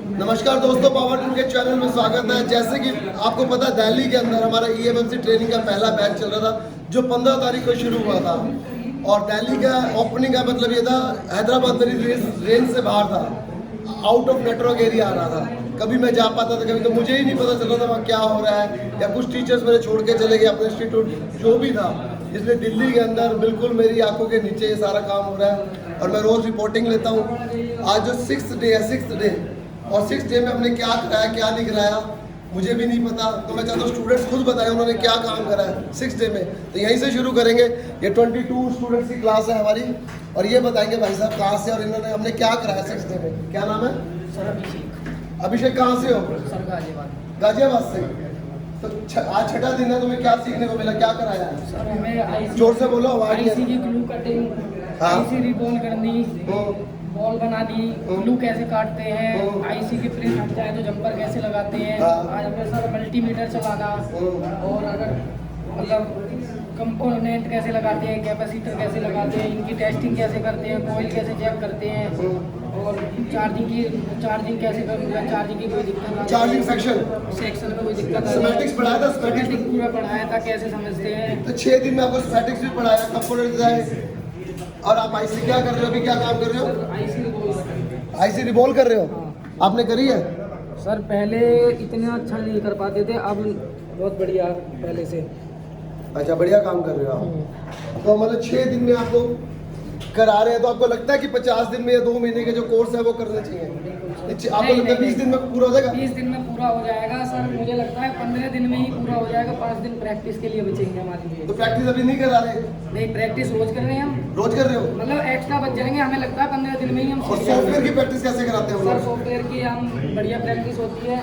नमस्कार दोस्तों, power tour के चैनल में स्वागत है। जैसे कि आपको पता है, दिल्ली के अंदर हमारा EMMC ट्रेनिंग का पहला बैच चल रहा था, जो 15 तारीख को शुरू हुआ था। और दिल्ली का ओपनिंग का मतलब ये था, हैदराबाद मेरी रेंज से बाहर था, आउट ऑफ नेटवर्क एरिया आ रहा था। कभी मैं जा पाता था, कभी तो मुझे ही नहीं पता चल रहा था वहाँ क्या हो रहा है, या कुछ टीचर्स मेरे छोड़ के चले गए अपने इंस्टीट्यूट जो भी था। इसलिए दिल्ली के अंदर बिल्कुल मेरी आंखों के नीचे ये सारा काम हो रहा है और मैं रोज़ रिपोर्टिंग लेता हूँ। आज जो 6th डे है, 6th डे, और 6th डे में हमने क्या कराया क्या नहीं कराया मुझे भी नहीं पता। तो मैं चाहता हूँ स्टूडेंट्स खुद बताएं उन्होंने क्या काम करा है 6th डे में। तो यहीं से शुरू करेंगे। ये 22 स्टूडेंट्स की क्लास है हमारी, और ये बताएंगे भाई साहब कहाँ से और इन्होंने हमने क्या कराया 6th डे में। क्या नाम है? सर अभिषेक। अभिषेक कहाँ से हो? सर गाजियाबाद। गाजियाबाद से। तो आज 6ठा दिन है, तुम्हें क्या सीखने को मिला, क्या कराया है? सर हमें जोर से बोलो, आवाज नहीं आईसी की ग्लू कटिंग, हाँ। आईसी रिबॉन करनी, बॉल बनानी, ग्लू कैसे काटते हैं, आईसी की प्रिंट हट जाए तो जंपर कैसे लगाते हैं। हाँ। आज हमें सर मल्टीमीटर चलाना, और अगर मतलब कंपोनेंट कैसे लगाते हैं, कैपेसिटर कैसे लगाते हैं, इनकी टेस्टिंग कैसे करते हैं, कॉइल कैसे चेक करते हैं, और चार्जिंग कैसे करते हैं, चार्जिंग की कोई दिक्कत ना, चार्जिंग सेक्शन में कोई दिक्कत नहीं, स्कीमेटिक्स पढ़ाया था, स्कीमेटिक पूरा पढ़ाया था कैसे समझते हैं। तो 6 दिन में आपको स्कीमेटिक्स भी पढ़ाया, कंप्यूटर डिजाइन। और आप आईसी क्या कर रहे हो, अभी क्या काम कर रहे हो? आईसी रिबॉल कर रहे हो? आपने करी है? सर पहले इतना अच्छा नहीं कर पाते थे, अब बहुत बढ़िया पहले से। अच्छा, बढ़िया काम कर रहे हो आप। तो मतलब 6 दिन में आपको करा रहे हैं, तो आपको लगता है कि 50 दिन में या 2 महीने के जो कोर्स है वो करना चाहिए? आपको लगता है 20 दिन में पूरा हो जाएगा? 20 दिन में पूरा हो जाएगा सर, मुझे लगता है 15 दिन में ही पूरा हो जाएगा। 5 दिन प्रैक्टिस के लिए बचेंगे हमारे लिए। तो प्रैक्टिस अभी नहीं करा रहे? नहीं, प्रैक्टिस रोज कर रहे हैं हम। रोज कर रहे हो? मतलब एक्स्ट्रा बच जाएंगे, हमें लगता है 15 दिन में ही हम और सीख जाएंगे। सॉफ्टवेयर की प्रैक्टिस कैसे कराते हो? सर सॉफ्टवेयर की हम बढ़िया प्रैक्टिस होती है,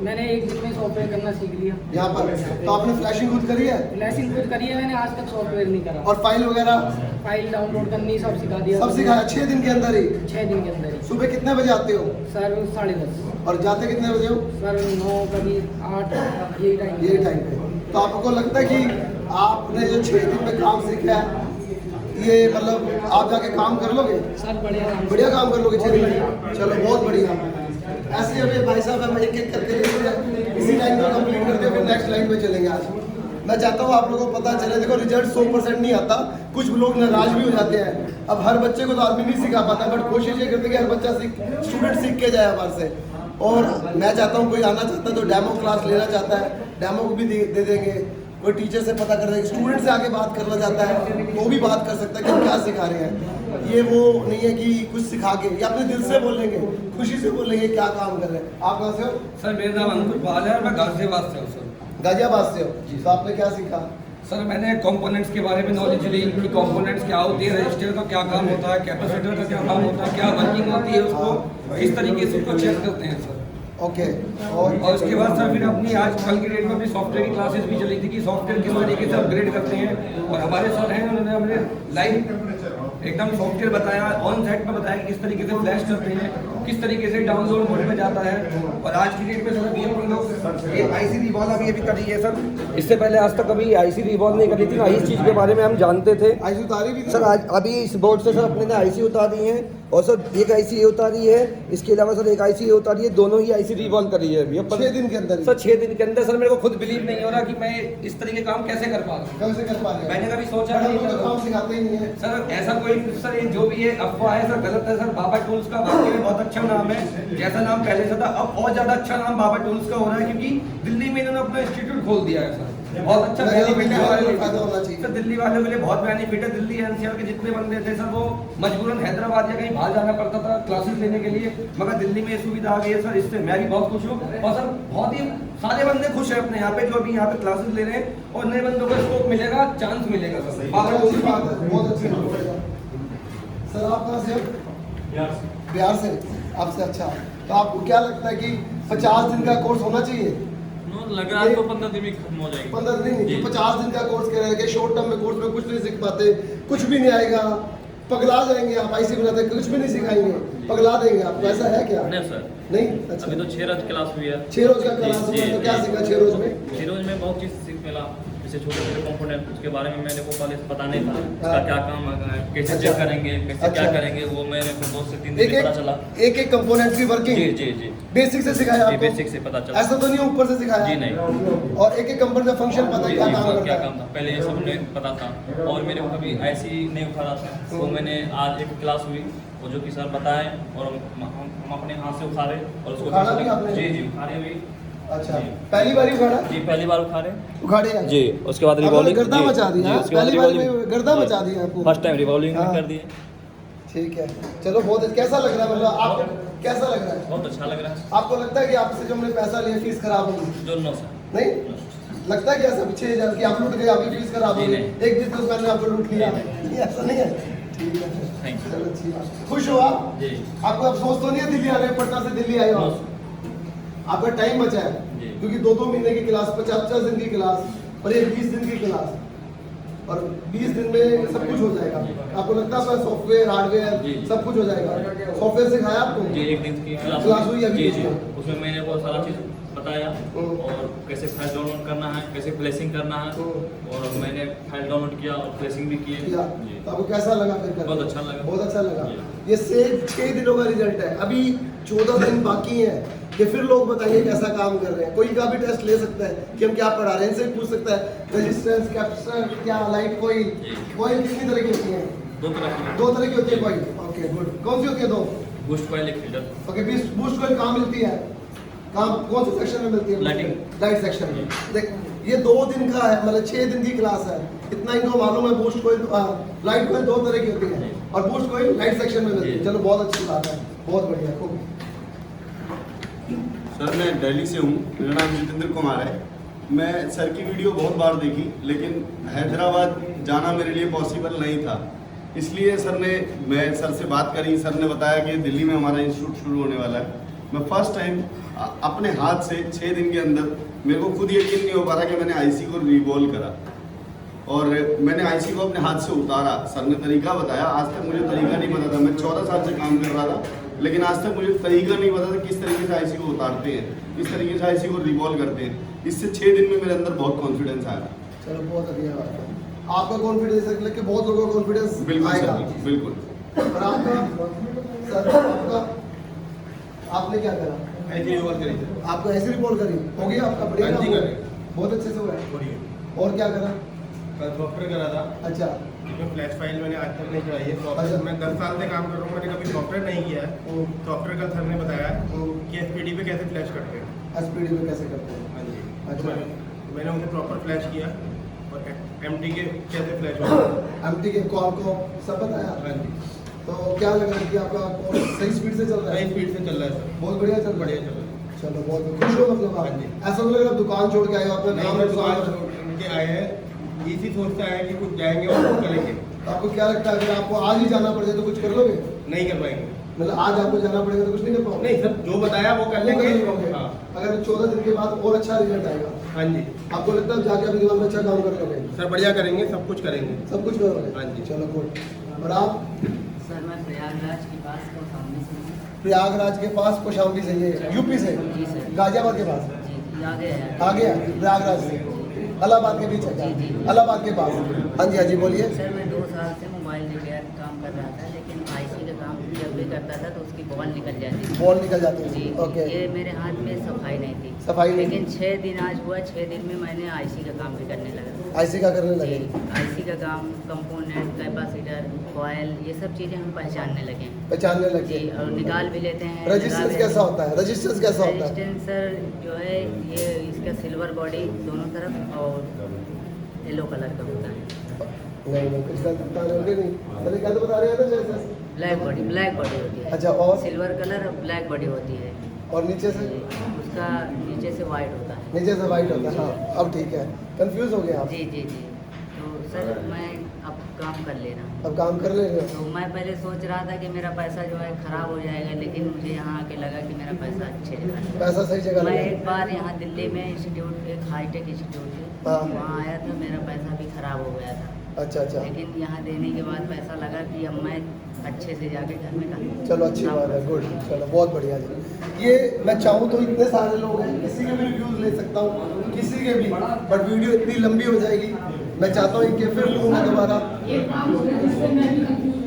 मैंने 1 दिन में सॉफ्टवेयर करना सीख लिया यहाँ पर। तो आपने फ्लैशिंग खुद करी है? फ्लैशिंग खुद करी है मैंने, आज तक सॉफ्टवेयर नहीं करा। और फाइल वगैरह फाइल डाउनलोड करनी सब सिखा दिया। सब सिखाया 6 दिन के अंदर ही? 6 दिन के अंदर ही। सुबह कितने बजे आते हो? सर 10:30। और जाते कितने बजे हो? सर 9, कभी 8, यही टाइम। ये टाइम पे। तो आपको लगता है कि आपने जो 6 दिन में काम सीखा है, ये मतलब आप जाके काम कर लोगे? सर बढ़िया काम कर लोगे 6 दिन में? चलो बहुत बढ़िया। ऐसे अभी भाई साहब हम एक एक करके इसी लाइन को कंप्लीट करते हैं, फिर नेक्स्ट लाइन पे चलेंगे। आज मैं चाहता हूँ आप लोगों को पता चले। देखो, रिजल्ट 100% नहीं आता, कुछ लोग नाराज भी हो जाते हैं। अब हर बच्चे को तो आदमी नहीं सिखा पाता, बट कोशिश ये करते हैं कि हर बच्चा स्टूडेंट सीख के जाए हमारे से। और मैं चाहता हूँ कोई आना चाहता है तो डेमो क्लास लेना चाहता है, डेमो को भी दे देंगे। कोई टीचर से पता कर देंगे, स्टूडेंट से आके बात करना चाहता है तो भी बात कर सकता है कि हम क्या सिखा रहे हैं। ये वो नहीं है कि कुछ सिखा के, या अपने दिल से बोलेंगे, खुशी से बोलेंगे क्या काम कर रहे हैं। आप कहाँ से हो? सर मेरा नाम अंकुर पाल है और मैं गाजियाबाद से हूँ सर। गाजियाबाद से हो? तो आपने क्या सीखा? सर मैंने कंपोनेंट्स के बारे में नॉलेज ली कि कंपोनेंट्स क्या होती है, रजिस्टर का क्या काम होता है, कैपेसिटर का क्या काम होता है, क्या वर्किंग होती है, उसको किस तरीके से उसको चेक करते हैं सर। ओके। और उसके बाद सर फिर अपनी आज कल की डेट में अपनी सॉफ्टवेयर की क्लासेस भी चली थी कि सॉफ्टवेयर किस तरीके से अपग्रेड करते हैं। और हमारे सर हैं, उन्होंने हमें लाइव एकदम सॉफ्टवेयर बताया, ऑन साइट में बताया कि किस तरीके से फ्लैश करते हैं, किस तरीके से डाउनलोड मोड में जाता है। और आज की डेट में सर अभी हम लोग ये आईसी रिबॉल अभी करी है सर। इससे पहले आज तक कभी आईसी रिबॉल नहीं करी थी ना, इस चीज़ के बारे में हम जानते थे। आईसी उतारी भी सर आज अभी इस बोर्ड से सर अपने ने आईसी उतारी है, और सर एक आईसी ये उतारी है, इसके अलावा सर एक आईसी ये उतारी है, दोनों ही आईसी रिबॉल करी है अभी 6 दिन के अंदर? सर 6 दिन के अंदर। सर मेरे को खुद बिलीव नहीं हो रहा कि मैं इस तरीके काम कैसे कर पा रहा हूँ। कैसे कर पा रहे हैं? मैंने कभी सोचा नहीं नहीं तो था। काम सिखाते ही नहीं है सर ऐसा कोई सर ये जो भी है अफवाह है सर, गलत है सर। बाबा टूल्स का वाकई में बहुत अच्छा नाम है, जैसा नाम पहले से था अब और ज्यादा अच्छा नाम बाबा टूल्स का हो रहा है, क्योंकि दिल्ली में इन्होंने अपना इंस्टीट्यूट खोल दिया है सर। बहुत अच्छा बेनिफिट है हमारे लिए। फायदा होना चाहिए सर दिल्ली वालों के लिए बहुत बेनिफिट है। दिल्ली एनसीआर के जितने बंदे थे सर, वो मजबूरन हैदराबाद या कहीं बाहर जाना पड़ता था क्लासेस लेने के लिए, मगर दिल्ली में ये सुविधा आ गई है सर। इससे मैं भी बहुत खुश हूँ, और सर बहुत ही सारे बंदे खुश हैं अपने यहाँ पे जो अभी यहाँ पे क्लासेस ले रहे हैं, और नए बंदों को स्कोप मिलेगा, चांस मिलेगा सर। बहुत अच्छी बात है, बहुत अच्छी बात है। सर आप कहाँ से हो? बिहार से। आपसे अच्छा, तो आपको क्या लगता है कि 50 दिन का कोर्स होना चाहिए? लग रहा है तो 15 दिन में खत्म हो जाएगी। 15 दिन नहीं, 50 दिन का कोर्स कह रहे हैं। शॉर्ट टर्म में कोर्स में कुछ नहीं सीख पाते, कुछ भी नहीं आएगा, पगला जाएंगे आप। आईसी बनाते कुछ भी नहीं सिखाएंगे, पगला देंगे आपको। ऐसा है क्या? नहीं सर, नहीं। अच्छा, अभी तो 6 रोज क्लास हुई है। 6 रोज का क्लास हुआ, तो क्या सीखा 6 रोज में? 6 रोज में बहुत चीज़ सीख मिला। जैसे छोटे छोटे कंपोनेंट उसके बारे में मेरे को पहले से पता नहीं था, इसका हाँ। क्या काम है, कैसे अच्छा। चेक करेंगे, कैसे क्या अच्छा। करेंगे, वो मेरे को 2 से 3 दिन में पता चला। एक एक कंपोनेंट की वर्किंग जी जी जी बेसिक से सिखाया जी, आपको? बेसिक से पता चला। ऐसा तो नहीं ऊपर से सिखाया? जी नहीं। और एक एक कंपोनेंट का फंक्शन पता है क्या जी, काम सर, करता क्या है? काम था पहले ये सब नहीं पता था, और मेरे को कभी ऐसी नहीं उखाड़ा था, तो मैंने आज एक क्लास हुई वो जो कि सर बताए, और हम अपने हाथ से उखाड़े और उसको उखाड़ा भी आपने? जी जी उखाड़े भी। अच्छा, जी। पहली बार ही उखाड़ा? जी पहली बार उखाड़े उखाड़े हैं? जी, उसके बाद आपने रिवॉल्विंग गर्दा जी, मचा दिया, जी, उसके बाद पहली बार में रिवॉल्विंग गर्दा जी, मचा दिया आपको। फर्स्ट टाइम रिवॉल्विंग हाँ। भी कर दिए। ठीक है, चलो बहुत कैसा लग रहा है, मतलब आप कैसा लग रहा है? बहुत अच्छा लग रहा है। आपको लगता है कि आपसे जो हमने पैसा लिया फीस खराब होगी? जो 9 सर नहीं लगता है कि ऐसा 6,000 की आप लूट गए, आपकी फीस खराब जी होगी, नहीं। एक बिजनेसमैन ने आपको लूट लिया, नहीं, ऐसा नहीं है। ठीक है, थैंक यू। चलो अच्छी बात। खुश हो आप? जी आपको अफसोस तो नहीं है दिल्ली आने, पटना से दिल्ली आए हो नो आप? आपका टाइम बचा है, जी। क्योंकि 2-2 महीने की क्लास, 50-50 दिन की क्लास, और ये 20 दिन की क्लास, और 20 दिन में सब कुछ हो जाएगा। आपको लगता है सॉफ्टवेयर हार्डवेयर जी। सब कुछ हो जाएगा? सॉफ्टवेयर सिखाया आपको? जी, एक दिन की क्लास हुई अभी जी जी, इसमें? उसमें मैंने बहुत सारा चीज़ बताया, हम्म। और कैसे फाइल डाउनलोड करना है, कैसे फ्लैशिंग करना है, और मैंने फाइल डाउनलोड किया और फ्लैशिंग भी किए। किया। जी तो आपको कैसा लगा फिर करके? बहुत अच्छा लगा। बहुत अच्छा लगा। जी। ये सिर्फ 6 दिनों का रिजल्ट है, अभी 14 दिन बाकी है कि फिर लोग बताइए कैसा काम कर रहे हैं। कोई का भी टेस्ट ले सकता है कि हम क्या पढ़ा रहे हैं, इनसे पूछ सकता है रेजिस्टेंस, कैपेसिटर, क्या लाइट कोई जी। कोई कितनी तरह की होती है? 2 तरह की 2 तरह की होती है कोई। ओके गुड, कौन सी होती है 2? बूस्ट कॉइल, एक फिल्टर। ओके, बूस्ट कोई कहाँ मिलती है? कहाँ, कौन से सेक्शन में मिलती है? लाइटिंग। लाइट सेक्शन में। देख ये 2 दिन का है, मतलब 6 दिन की क्लास है, इतना इनको मालूम है। बूस्ट कोई लाइट कोई 2 तरह की होती है, और बूस्ट कोई लाइट सेक्शन में मिलती है। जी। चलो बहुत अच्छी बात है, बहुत बढ़िया, खूब। सर मैं दिल्ली से हूँ, मेरा नाम जितेंद्र कुमार है। मैं सर की वीडियो बहुत बार देखी, लेकिन हैदराबाद जाना मेरे लिए पॉसिबल नहीं था, इसलिए मैं सर से बात करी। सर ने बताया कि दिल्ली में हमारा इंस्टीट्यूट शुरू होने वाला है। मैं फर्स्ट टाइम अपने हाथ से 6 दिन के अंदर, मेरे को खुद यकीन नहीं हो पा रहा कि मैंने आईसी को रिवॉल्व करा, और मैंने आईसी को अपने हाथ से उतारा। सर ने तरीका बताया, आज तक मुझे तरीका नहीं पता था। मैं 14 साल से काम कर रहा था, लेकिन आज तक मुझे तरीका नहीं पता था किस तरीके से आईसी को उतारते हैं, किस तरीके से आईसी को रिवॉल्व करते हैं। इससे 6 दिन में मेरे अंदर बहुत कॉन्फिडेंस आया। चलो बहुत बढ़िया बात है। आपका कॉन्फिडेंस है कि बहुत लोगों का कॉन्फिडेंस बिल्कुल आएगा। सर, बिल्कुल। और आपका सर, आपने क्या करा? ऐसे रिवॉल्व करिए। आपको ऐसी रिपोर्ट करी, हो गया आपका? बढ़िया हाँ जी, काम? करी। बहुत अच्छे से हुआ है। बढ़िया। और क्या करा? कल सॉफ्टवेयर करा था, अच्छा जिसमें फ्लैश फाइल मैंने आज तक नहीं चलाई है। अच्छा। सॉफ्टवेयर मैं 10 साल से काम कर रहा हूँ, मैंने कभी सॉफ्टवेयर नहीं किया है। सॉफ्टवेयर कल सर ने बताया कि एसपीडी पे कैसे फ्लैश करते हैं। एसपीडी में कैसे करते हैं? हाँ जी। अच्छा। तो मैंने उसे प्रॉपर फ्लैश किया, और एमटी के कैसे फ्लैश होते हैं। एमटी के कॉल को सब बताया। हाँ जी, तो क्या लग रहा है कि आपका कोर्स सही स्पीड से चल रहा सही है? स्पीड से चल रहा है सर, बहुत बढ़िया चल रहा बढ़िया है। चल रहा है। चलो बहुत खुश हो, मतलब आप हाँ जी। ऐसा तो लग रहा है दुकान छोड़ के आए हो, अपना नहीं, काम मैं दुकान दुकान छोड़ के आए हैं, इसी सोचता है कि कुछ जाएंगे और कुछ करेंगे। तो आपको क्या लगता है अगर आपको आज ही जाना पड़ जाए तो कुछ कर लोगे? नहीं कर पाएंगे। मतलब आज आपको जाना पड़ेगा तो कुछ नहीं कर पाओगे? नहीं सर, जो बताया वो कर वो कर लेंगे। लोगे। हाँ अगर 14 दिन के बाद और अच्छा रिजल्ट आएगा, हाँ जी आपको लगता है जाके अपनी दुकान में अच्छा काम कर लोगे? सर, बढ़िया करेंगे, सब कुछ करेंगे। सब कुछ करोगे? हाँ जी। चलो गुड। और आप? सर मैं प्रयागराज के पास को सामने से हूँ। प्रयागराज के पास कौशाम्बी से, ये यूपी से, जी सर। गाजियाबाद के पास जी जी आगे है। आगे है प्रयागराज से, इलाहाबाद के बीच है क्या? जी, जी। इलाहाबाद के पास। हाँ जी, हाँ जी, बोलिए। सर मैं 2 साल से मोबाइल रिपेयर काम कर रहा था, लेकिन आईसी का काम जब भी करता था तो उसकी बॉल निकल जाती थी। बॉल निकल जाती जी है। ओके, ये मेरे हाथ में सफाई नहीं थी। सफाई नहीं लेकिन 6 दिन आज हुआ, 6 दिन में मैंने आईसी का काम भी करने लगा। आईसी का करने लगे? जी, आईसी का काम, कंपोनेंट, कैपेसिटर, कॉइल, ये सब चीज़ें हम पहचानने लगे। पहचानने लगे। जी, और निकाल भी लेते हैं। रजिस्टेंस लगा भी कैसा होता है? रजिस्टेंस कैसा होता है? रेजिस्टेंस सर जो है ये इसका सिल्वर बॉडी दोनों तरफ और येलो कलर का होता है। नहीं नहीं, कुछ गलत बता रहे होंगे नहीं, पहले क्या तो बता रहे हैं ना जैसे। ब्लैक बॉडी होती है। अच्छा, और सिल्वर कलर और ब्लैक बॉडी होती है। और नीचे से? उसका नीचे से वाइट होता है। नीचे से वाइट होता है। हाँ, अब ठीक है, कंफ्यूज हो गए आप? जी जी जी। तो सर मैं अब काम कर ले रहा हूँ। अब काम कर ले रहे हो? तो मैं पहले सोच रहा था कि मेरा पैसा जो है ख़राब हो जाएगा, लेकिन मुझे यहाँ आके लगा कि मेरा पैसा अच्छे जगह है। पैसा सही जगह मैं लगा? एक बार यहाँ दिल्ली में इंस्टीट्यूट, एक हाईटेक इंस्टीट्यूट है, हाँ। वहाँ आया था, मेरा पैसा भी ख़राब हो गया था। अच्छा अच्छा, लेकिन यहाँ देने के बाद पैसा लगा कि अब मैं अच्छे से जाके घर में काम चलो अच्छी बात है, गुड, चलो बहुत बढ़िया जी। ये मैं चाहूँ तो इतने सारे लोग हैं, किसी के भी रिव्यूज ले सकता हूँ, किसी के भी, बट वीडियो इतनी लंबी हो जाएगी। मैं चाहता हूँ कि फिर लूँ मैं दोबारा।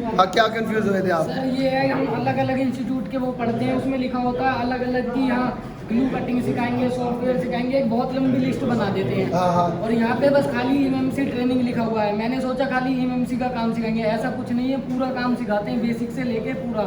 हाँ, क्या कंफ्यूज हुए थे आप? सर ये है, हम अलग अलग इंस्टीट्यूट के वो पढ़ते हैं, उसमें लिखा होता है अलग अलग की यहाँ ग्लू कटिंग सिखाएंगे, सॉफ्टवेयर सिखाएंगे, एक बहुत लंबी लिस्ट बना देते हैं। हाँ, हाँ। और यहाँ पे बस खाली एमएमसी ट्रेनिंग लिखा हुआ है। मैंने सोचा खाली एमएमसी का काम सिखाएंगे, ऐसा कुछ नहीं है, पूरा काम सिखाते हैं बेसिक से लेके पूरा।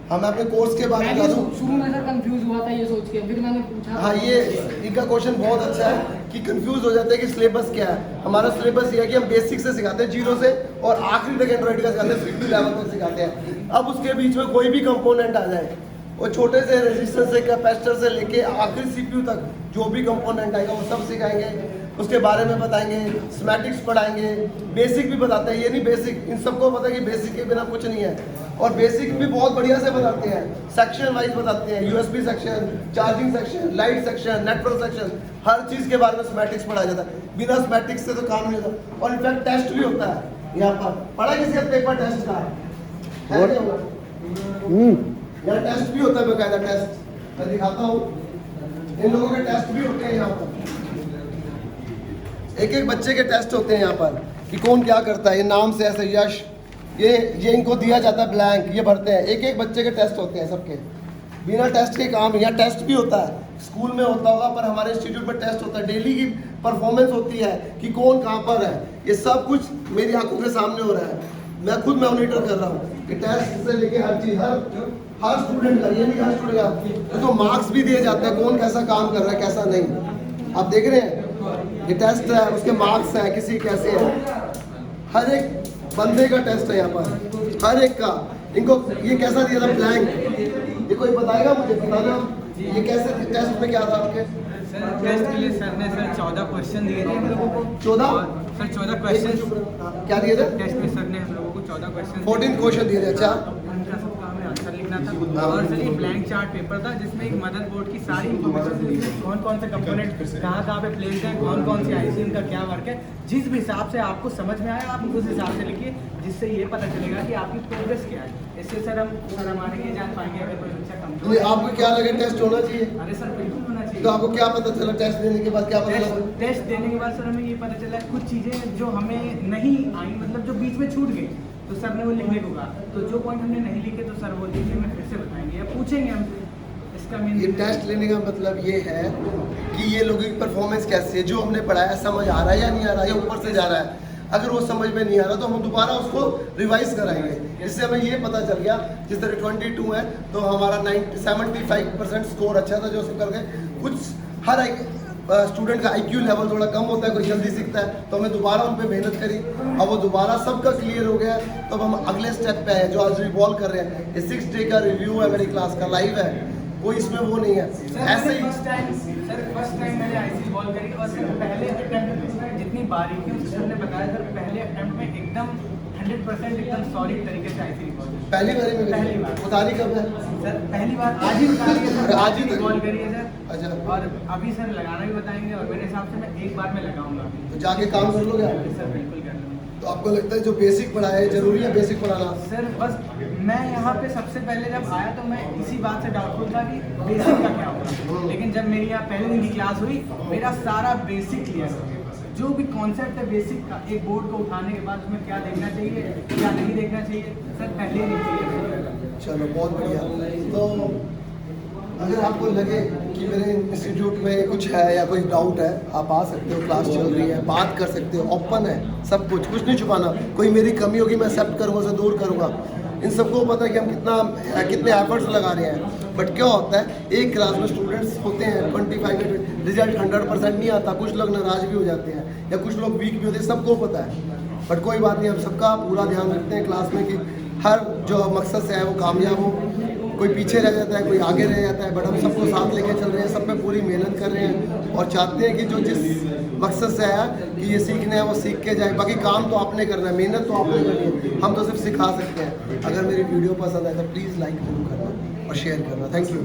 हाँ, मैं अपने कोर्स के बारे में मैं भी बता दूँ। शुरू में सर कंफ्यूज हुआ था ये सोच के, फिर मैंने पूछा। हाँ, ये इनका क्वेश्चन बहुत अच्छा है कि कंफ्यूज हो जाते हैं कि सिलेबस क्या है। हमारा सिलेबस ये है कि हम बेसिक से सिखाते हैं, 0 से, और आखिरी तक एंड्रॉइड का सिखाते हैं, 50 लेवल तक सिखाते हैं। अब उसके बीच में कोई भी कंपोनेंट आ जाए, वो छोटे से रेजिस्टर से कैपेसिटर से लेके आखिरी सीपीयू तक जो भी कंपोनेंट आएगा वो सब सिखाएंगे, उसके बारे में बताएंगे, स्मैटिक्स पढ़ाएंगे, बेसिक भी बताते हैं। ये नहीं बेसिक, इन सबको पता है कि बेसिक के बिना कुछ नहीं है, और बेसिक भी बहुत बढ़िया से बताते हैं, सेक्शन वाइज बताते हैं, USB section, charging section, light section, network section, हर चीज़ के बारे में स्मैटिक्स पढ़ाया जाता है। बिना स्मैटिक्स से तो काम नहीं होता। और इनफैक्ट टेस्ट भी होता है यहाँ पर। पढ़ा किसी का पेपर टेस्ट का है? यहाँ टेस्ट भी होता है, बकायदा टेस्ट मैं दिखाता हूँ। इन लोगों के टेस्ट भी होते हैं यहाँ पर, एक एक बच्चे के टेस्ट होते हैं यहाँ पर कि कौन क्या करता है। ये नाम से ऐसे यश, ये इनको दिया जाता है ब्लैंक, ये भरते हैं। एक एक बच्चे के टेस्ट होते हैं सबके, बिना टेस्ट के काम। यहाँ टेस्ट भी होता है, स्कूल में होता होगा पर हमारे इंस्टीट्यूट में टेस्ट होता है। डेली की परफॉर्मेंस होती है कि कौन कहाँ पर है। ये सब कुछ मेरी आंखों के सामने हो रहा है, मैं खुद मॉनिटर कर रहा हूँ कि टेस्ट से लेके हर चीज़, हर स्टूडेंट का, ये नहीं हर स्टूडेंट का, तो मार्क्स भी दिए जाते हैं कौन कैसा काम कर रहा है कैसा नहीं। आप देख रहे हैं ये टेस्ट है, उसके मार्क्स हैं, किसी कैसे हैं, हर एक बंदे का टेस्ट है यहाँ पर, हर एक का। इनको ये कैसा दिया था ब्लैंक, ये कोई बताएगा मुझे? बता दो ये कैसे टेस्ट में क्या था आपके? सर टेस्ट के लिए सर ने 14 क्वेश्चन दिए थे हम लोगों को। 14? सर 14 क्वेश्चन क्या दिए थे? टेस्ट में सर ने हम लोगों को 14 क्वेश्चन 14 क्वेश्चन दिए थे। अच्छा, उनका सबका हमें आंसर लिखना था। और सर ये ब्लैंक चार्ट पेपर था जिसमें एक मदरबोर्ड की सारी इन्फॉर्मेशन दी थी, कौन कौन से कंपोनेंट कहाँ पे प्लेस्ड हैं, कौन कौन सी आईसी इनका क्या वर्क है। जिस भी हिसाब से आपको समझ में आया आप उस हिसाब से लिखिए, जिससे ये पता चलेगा कि आपकी प्रोग्रेस क्या है। इससे सर हमारे ये जान पाएंगे अगर कोई बच्चा कम। आपको क्या लगे टेस्ट होना चाहिए? अरे सर बिल्कुल होना चाहिए। तो आपको क्या पता चला टेस्ट देने के बाद? क्या पता चला? टेस्ट देने के बाद सर हमें ये पता चला कुछ चीज़ें जो हमें नहीं आई, मतलब जो बीच में छूट गई, तो सर ने वो लिखने को कहा। तो जो पॉइंट हमने नहीं लिखे तो सर वो लिखने में फिर से बताएंगे या पूछेंगे हमसे। इसका मेन ये टेस्ट लेने का मतलब ये है कि ये लोगों की परफॉर्मेंस कैसी है, जो हमने पढ़ाया समझ आ रहा है या नहीं आ रहा है, या ऊपर से जा रहा है। अगर वो समझ में नहीं आ रहा तो हम दोबारा उसको रिवाइज कराएंगे। इससे हमें ये पता चल गया, जिस तरह 22 है तो हमारा 75% स्कोर अच्छा था जो करके कुछ हर एक स्टूडेंट का IQ लेवल थोड़ा कम होता है, कोई जल्दी सीखता है, तो हमें दोबारा उन पर मेहनत करी। अब वो दोबारा सबका क्लियर हो गया, तो अब हम अगले स्टेप पे हैं जो आज रिवॉल्व कर रहे हैं। ये 6 डे का रिव्यू है, मेरी क्लास का लाइव है, कोई इसमें वो नहीं है। ऐसे ही फर्स्ट टाइम मैंने आईसी रिवॉल्व करी और सर पहले अटेम्प्ट में जितनी बारीकी से सर ने बताया, सर पहले अटेम्प्ट में एकदम 100% एकदम सॉलिड तरीके से आईसी रिवॉल्व। पहली बारी में पहली बार। उतारी कब है? सर पहली बार आज ही बता रही है सर, आज ही रिवॉल्व करी है सर। अच्छा, और अभी सर लगाना भी बताएंगे और मेरे हिसाब से मैं एक बार में लगाऊंगा। तो जाके काम कर लोगे आप? सर बिल्कुल कर लूँगा। तो आपको लगता है जो बेसिक पढ़ाया है जरूरी है बेसिक पढ़ाना? सर बस मैं यहाँ पे सबसे पहले जब आया तो मैं इसी बात से डाउटफुल था कि बेसिक का क्या होगा, लेकिन जब मेरी यहाँ पहले दिन की क्लास हुई मेरा सारा बेसिक क्लियर हो गया। जो भी कॉन्सेप्ट है बेसिक का, एक बोर्ड को उठाने के बाद उसमें क्या देखना चाहिए क्या नहीं देखना चाहिए, सर पहले नहीं चाहिए। चलो बहुत बढ़िया। तो अगर आपको लगे कि मेरे इंस्टीट्यूट में कुछ है या कोई डाउट है, आप आ सकते हो, क्लास चल रही है, बात कर सकते हो, ओपन है सब कुछ नहीं छुपाना। कोई मेरी कमी होगी मैं एक्सेप्ट करूँगा, उसे दूर करूँगा। इन सबको पता है कि हम कितने एफर्ट्स लगा रहे हैं। बट क्या होता है, एक क्लास में स्टूडेंट्स होते हैं 25 में, रिजल्ट 100% नहीं आता, कुछ लोग नाराज भी हो जाते हैं या कुछ लोग वीक भी होते हैं, सबको पता है। बट कोई बात नहीं, हम सबका पूरा ध्यान रखते हैं क्लास में कि हर जो मकसद से है वो कामयाब हो। कोई पीछे रह जाता है, कोई आगे रह जाता है, बट हम सबको साथ लेके चल रहे हैं, सब पे पूरी मेहनत कर रहे हैं और चाहते हैं कि जो जिस मकसद से आया कि ये सीखना है वो सीख के जाए। बाकी काम तो आपने करना है, मेहनत तो आपने करनी है, हम तो सिर्फ सिखा सकते हैं। अगर मेरी वीडियो पसंद आए तो प्लीज़ लाइक जरूर करना और शेयर करना। Thank you.